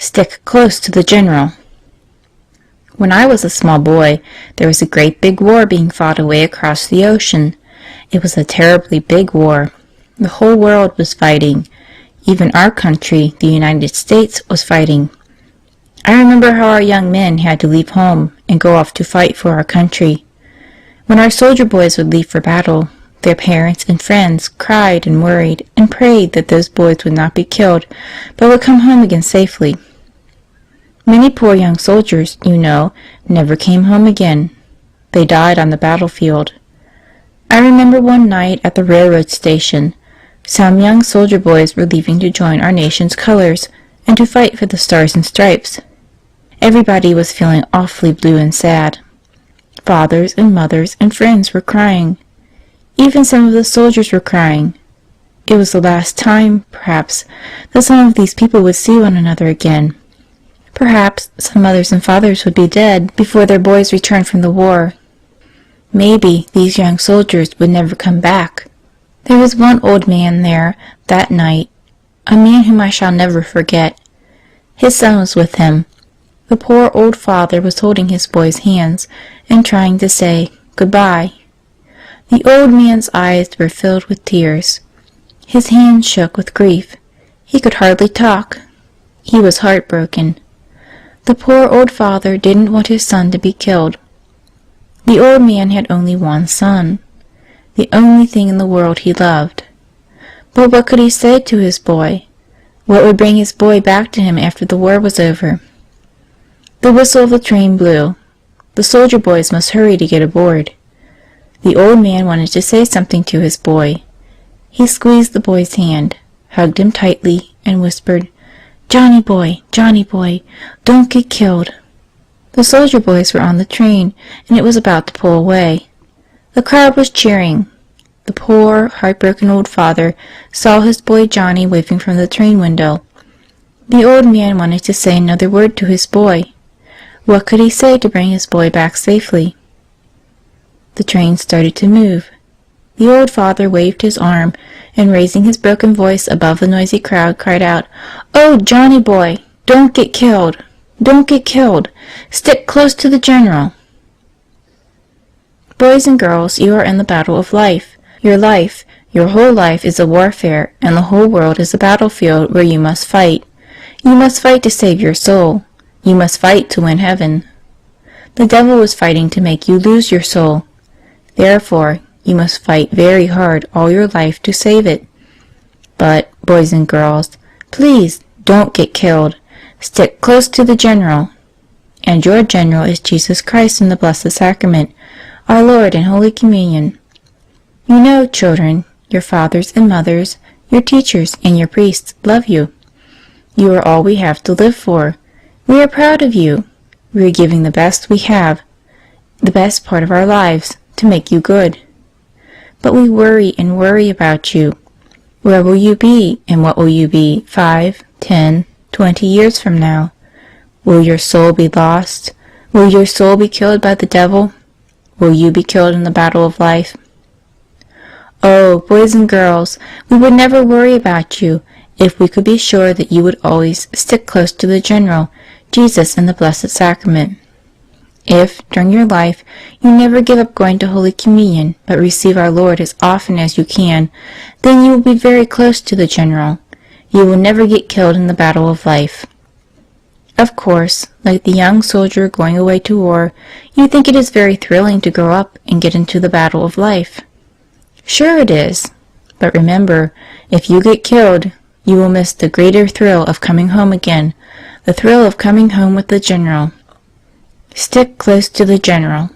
Stick close to the general. When I was a small boy, there was a great big war being fought away across the ocean. It was a terribly big war. The whole world was fighting. Even our country, the United States, was fighting. I remember how our young men had to leave home and go off to fight for our country. When our soldier boys would leave for battle, their parents and friends cried and worried and prayed that those boys would not be killed, but would come home again safely. Many poor young soldiers, you know, never came home again. They died on the battlefield. I remember one night at the railroad station, some young soldier boys were leaving to join our nation's colors and to fight for the Stars and Stripes. Everybody was feeling awfully blue and sad. Fathers and mothers and friends were crying. Even some of the soldiers were crying. It was the last time, perhaps, that some of these people would see one another again. Perhaps some mothers and fathers would be dead before their boys returned from the war. Maybe these young soldiers would never come back. There was one old man there that night, a man whom I shall never forget. His son was with him. The poor old father was holding his boy's hands and trying to say goodbye. The old man's eyes were filled with tears. His hands shook with grief. He could hardly talk. He was heartbroken. The poor old father didn't want his son to be killed. The old man had only one son, the only thing in the world he loved. But what could he say to his boy? What would bring his boy back to him after the war was over? The whistle of the train blew. The soldier boys must hurry to get aboard. The old man wanted to say something to his boy. He squeezed the boy's hand, hugged him tightly, and whispered, Johnny boy, don't get killed." The soldier boys were on the train, and it was about to pull away. The crowd was cheering. The poor, heartbroken old father saw his boy Johnny waving from the train window. The old man wanted to say another word to his boy. What could he say to bring his boy back safely? The train started to move. The old father waved his arm, and raising his broken voice above the noisy crowd, cried out, "Oh, Johnny boy, don't get killed! Don't get killed! Stick close to the general!" Boys and girls, you are in the battle of life. Your whole life is a warfare, and the whole world is a battlefield where you must fight. You must fight to save your soul. You must fight to win heaven. The devil is fighting to make you lose your soul. Therefore, you must fight very hard all your life to save it. But, boys and girls, please don't get killed. Stick close to the general. And your general is Jesus Christ in the Blessed Sacrament, our Lord in Holy Communion. You know, children, your fathers and mothers, your teachers and your priests love you. You are all we have to live for. We are proud of you. We are giving the best we have, the best part of our lives, to make you good. But we worry and worry about you. Where will you be, and what will you be 5, 10, 20 years from now? Will your soul be lost? Will your soul be killed by the devil? Will you be killed in the battle of life? Oh, boys and girls, we would never worry about you if we could be sure that you would always stick close to the general, Jesus in the Blessed Sacrament. If, during your life, you never give up going to Holy Communion, but receive our Lord as often as you can, then you will be very close to the general. You will never get killed in the battle of life. Of course, like the young soldier going away to war, you think it is very thrilling to grow up and get into the battle of life. Sure it is. But remember, if you get killed, you will miss the greater thrill of coming home again, the thrill of coming home with the general. Stick close to the general.